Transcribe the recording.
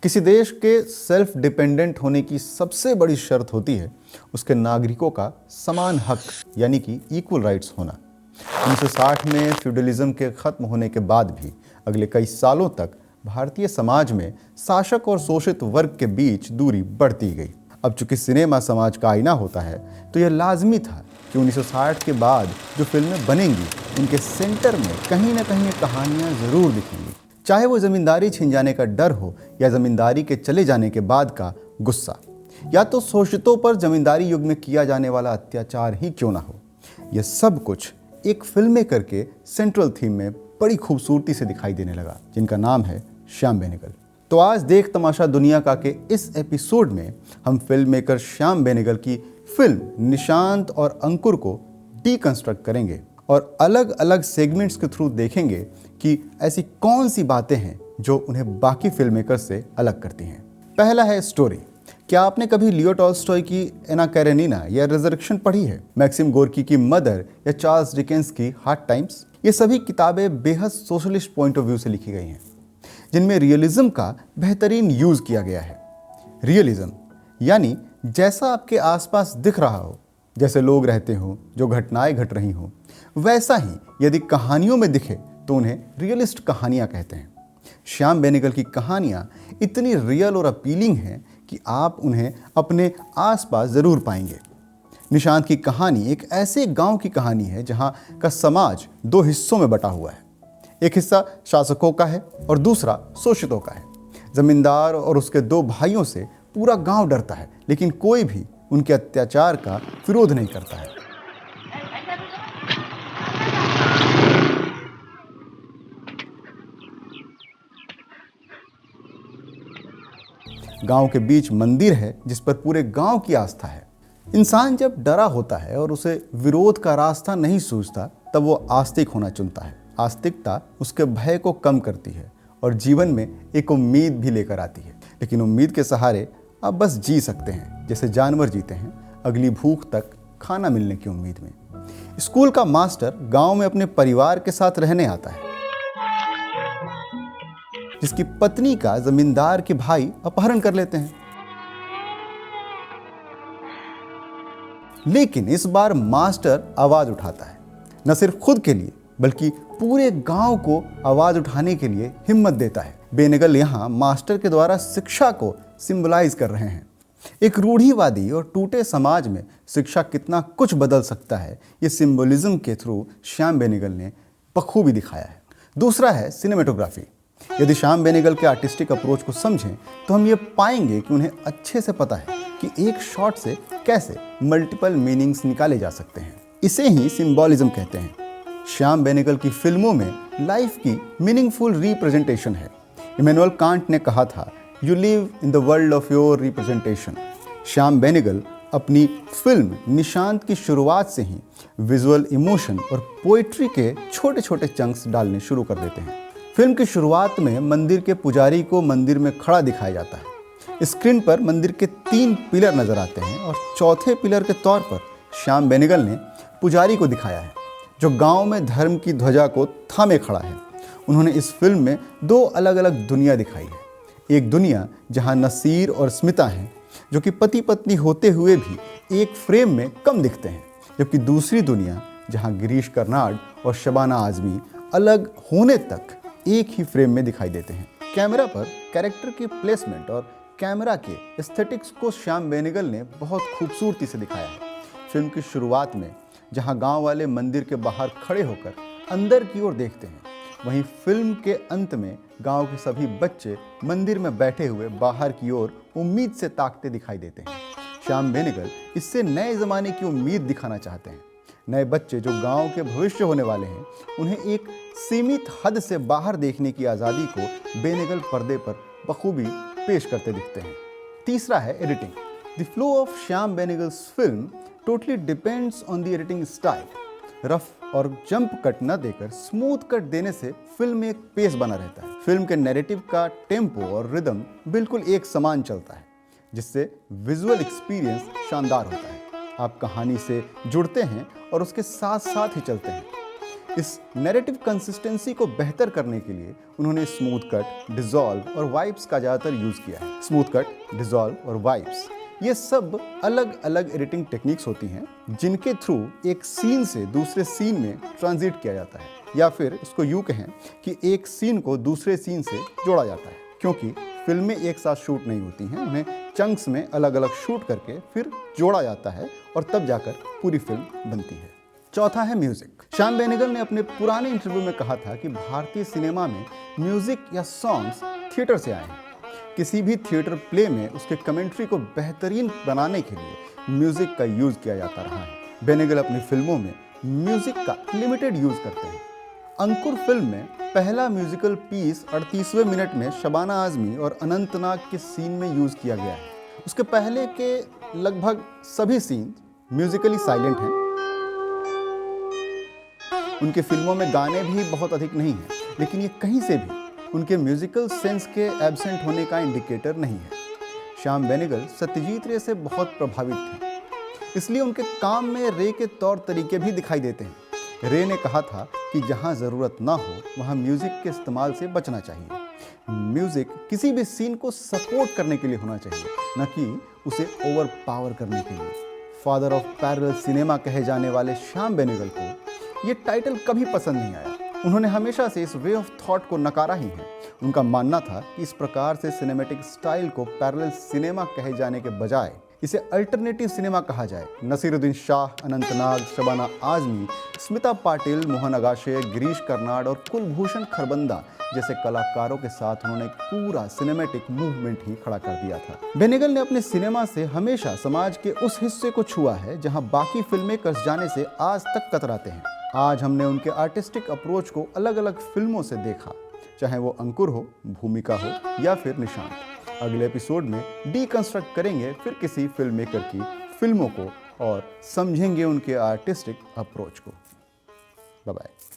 किसी देश के सेल्फ डिपेंडेंट होने की सबसे बड़ी शर्त होती है उसके नागरिकों का समान हक यानी कि इक्वल राइट्स होना। 1960 में फ्यूडलिज्म के खत्म होने के बाद भी अगले कई सालों तक भारतीय समाज में शासक और शोषित वर्ग के बीच दूरी बढ़ती गई। अब चूंकि सिनेमा समाज का आईना होता है तो यह लाजमी था कि 1960 के बाद जो फिल्में बनेंगी उनके सेंटर में कहीं ना कहीं कहानियां जरूर दिखेंगी, चाहे वो जमींदारी छिन जाने का डर हो या जमींदारी के चले जाने के बाद का गुस्सा, या तो शोषितों पर जमींदारी युग में किया जाने वाला अत्याचार ही क्यों ना हो। यह सब कुछ एक फिल्म मेकर के सेंट्रल थीम में बड़ी खूबसूरती से दिखाई देने लगा, जिनका नाम है श्याम बेनेगल। तो आज देख तमाशा दुनिया का के इस एपिसोड में हम फिल्म मेकर श्याम बेनेगल की फिल्म निशांत और अंकुर को डीकंस्ट्रक्ट करेंगे और अलग अलग सेगमेंट्स के थ्रू देखेंगे कि ऐसी कौन सी बातें हैं जो उन्हें बाकी फिल्म मेकर से अलग करती हैं। पहला है स्टोरी। क्या आपने कभी लियो टॉल्स्टॉय की एना कैरेनिना या रिजर्वेशन पढ़ी है, मैक्सिम गोर्की की मदर या चार्ल्स डिकेंस की हार्ड टाइम्स? ये सभी किताबें बेहद सोशलिस्ट पॉइंट ऑफ व्यू से लिखी गई हैं, जिनमें रियलिज्म का बेहतरीन यूज किया गया है। रियलिज्म यानी जैसा आपके आसपास दिख रहा हो, जैसे लोग रहते हो, जो घटनाएं घट रही हो, वैसा ही यदि कहानियों में दिखे तो उन्हें रियलिस्ट कहानियां कहते हैं। श्याम बेनेगल की कहानियां इतनी रियल और अपीलिंग हैं कि आप उन्हें अपने आसपास जरूर पाएंगे। निशांत की कहानी एक ऐसे गांव की कहानी है जहां का समाज दो हिस्सों में बटा हुआ है। एक हिस्सा शासकों का है और दूसरा शोषितों का है। जमींदार और उसके दो भाइयों से पूरा गांव डरता है, लेकिन कोई भी उनके अत्याचार का विरोध नहीं करता है। गांव के बीच मंदिर है जिस पर पूरे गांव की आस्था है। इंसान जब डरा होता है और उसे विरोध का रास्ता नहीं सूझता, तब वो आस्तिक होना चुनता है। आस्तिकता उसके भय को कम करती है और जीवन में एक उम्मीद भी लेकर आती है। लेकिन उम्मीद के सहारे आप बस जी सकते हैं जैसे जानवर जीते हैं, अगली भूख तक खाना मिलने की उम्मीद में। स्कूल का मास्टर गांव में अपने परिवार के साथ रहने आता है, जिसकी पत्नी का जमींदार के भाई अपहरण कर लेते हैं। लेकिन इस बार मास्टर आवाज उठाता है, न सिर्फ खुद के लिए बल्कि पूरे गांव को आवाज उठाने के लिए हिम्मत देता है। बेनेगल यहां मास्टर के द्वारा शिक्षा को सिंबलाइज कर रहे हैं। एक रूढ़िवादी और टूटे समाज में शिक्षा कितना कुछ बदल सकता है, ये सिंबलिज्म के थ्रू श्याम बेनेगल ने बखूबी दिखाया है। दूसरा है सिनेमेटोग्राफी। यदि श्याम बेनेगल के आर्टिस्टिक अप्रोच को समझें तो हम ये पाएंगे कि उन्हें अच्छे से पता है कि एक शॉट से कैसे मल्टीपल मीनिंग्स निकाले जा सकते हैं। इसे ही सिंबॉलिज्म कहते हैं। श्याम बेनेगल की फिल्मों में लाइफ की मीनिंगफुल रिप्रेजेंटेशन है। इमैनुअल कांट ने कहा था, you live in the world of your representation. Shyam Benegal अपनी फिल्म निशांत की शुरुआत से ही विजुअल इमोशन और पोइट्री के छोटे छोटे चंक्स डालने शुरू कर देते हैं। फिल्म की शुरुआत में मंदिर के पुजारी को मंदिर में खड़ा दिखाया जाता है। स्क्रीन पर मंदिर के 3 पिलर नजर आते हैं और चौथे पिलर के तौर पर श्याम बेनेगल ने पुजारी को दिखाया है, जो गांव में धर्म की ध्वजा को थामे खड़ा है। उन्होंने इस फिल्म में 2 अलग अलग दुनिया दिखाई है। एक दुनिया जहां नसीर और स्मिता हैं, जो कि पति पत्नी होते हुए भी एक फ्रेम में कम दिखते हैं, जबकि दूसरी दुनिया जहां गिरीश कर्नाड और शबाना आजमी अलग होने तक एक ही फ्रेम में दिखाई देते हैं। कैमरा पर कैरेक्टर की प्लेसमेंट और कैमरा के एस्थेटिक्स को श्याम बेनेगल ने बहुत खूबसूरती से दिखाया है। फिल्म की शुरुआत में जहां गांव वाले मंदिर के बाहर खड़े होकर अंदर की ओर देखते हैं, वहीं फिल्म के अंत में गांव के सभी बच्चे मंदिर में बैठे हुए बाहर की ओर उम्मीद से ताकते दिखाई देते हैं। श्याम बेनेगल इससे नए ज़माने की उम्मीद दिखाना चाहते हैं। नए बच्चे जो गांव के भविष्य होने वाले हैं, उन्हें एक सीमित हद से बाहर देखने की आज़ादी को बेनेगल पर्दे पर बखूबी पेश करते दिखते हैं। तीसरा है editing. The flow of Shyam Benegal's film totally depends on the editing style. Rough और जंप कट न देकर स्मूथ कट देने से फिल्म में एक पेस बना रहता है। फिल्म के नैरेटिव का टेम्पो और रिदम बिल्कुल एक समान चलता है, जिससे विजुअल एक्सपीरियंस शानदार होता है। आप कहानी से जुड़ते हैं और उसके साथ साथ ही चलते हैं। इस नैरेटिव कंसिस्टेंसी को बेहतर करने के लिए उन्होंने स्मूथ कट, डिसॉल्व और वाइब्स का ज़्यादातर यूज़ किया है। स्मूथ कट, डिसॉल्व और वाइब्स ये सब अलग अलग एडिटिंग टेक्निक्स होती हैं जिनके थ्रू एक सीन से दूसरे सीन में ट्रांजिट किया जाता है, या फिर इसको यूँ कहें कि एक सीन को दूसरे सीन से जोड़ा जाता है। क्योंकि फिल्में एक साथ शूट नहीं होती हैं, उन्हें चंक्स में अलग अलग शूट करके फिर जोड़ा जाता है और तब जाकर पूरी फिल्म बनती है। चौथा है म्यूजिक। श्याम बेनेगल ने अपने पुराने इंटरव्यू में कहा था कि भारतीय सिनेमा में म्यूजिक या सॉन्ग्स थिएटर से आए हैं। किसी भी थिएटर प्ले में उसके कमेंट्री को बेहतरीन बनाने के लिए म्यूजिक का यूज किया जाता रहा है। बेनेगल अपनी फिल्मों में म्यूजिक का लिमिटेड यूज करते हैं। अंकुर फिल्म में पहला म्यूजिकल पीस 38वें मिनट में शबाना आजमी और अनंतनाग के सीन में यूज किया गया है। उसके पहले के लगभग सभी सीन म्यूजिकली साइलेंट हैं। उनके फिल्मों में गाने भी बहुत अधिक नहीं हैं, लेकिन ये कहीं से भी उनके म्यूजिकल सेंस के एब्सेंट होने का इंडिकेटर नहीं है। श्याम बेनेगल सत्यजीत रे से बहुत प्रभावित थे, इसलिए उनके काम में रे के तौर तरीके भी दिखाई देते हैं। रे ने कहा था कि जहां ज़रूरत ना हो वहां म्यूजिक के इस्तेमाल से बचना चाहिए। म्यूजिक किसी भी सीन को सपोर्ट करने के लिए होना चाहिए, न कि उसे ओवर पावर करने के लिए। फादर ऑफ पैरेलल सिनेमा कहे जाने वाले श्याम बेनेगल को ये टाइटल कभी पसंद नहीं आया। उन्होंने हमेशा से इस वे ऑफ थॉट को नकारा ही है। उनका मानना था कि इस प्रकार से सिनेमैटिक स्टाइल को पैरेलल सिनेमा कहे जाने के बजाय इसे अल्टरनेटिव सिनेमा कहा जाए। नसीरुद्दीन शाह, अनंतनाग, शबाना आजमी, स्मिता पाटिल, मोहन अगाशे, गिरीश कर्नाड और कुलभूषण खरबंदा जैसे कलाकारों के साथ उन्होंने पूरा सिनेमैटिक मूवमेंट ही खड़ा कर दिया था। बेनेगल ने अपने सिनेमा से हमेशा समाज के उस हिस्से को छुआ है जहां बाकी फिल्म मेकर्स जाने से आज तक कतराते हैं। आज हमने उनके आर्टिस्टिक अप्रोच को अलग अलग फिल्मों से देखा, चाहे वो अंकुर हो, भूमिका हो या फिर निशांत। अगले एपिसोड में डीकंस्ट्रक्ट करेंगे फिर किसी फिल्म मेकर की फिल्मों को और समझेंगे उनके आर्टिस्टिक अप्रोच को। Bye bye.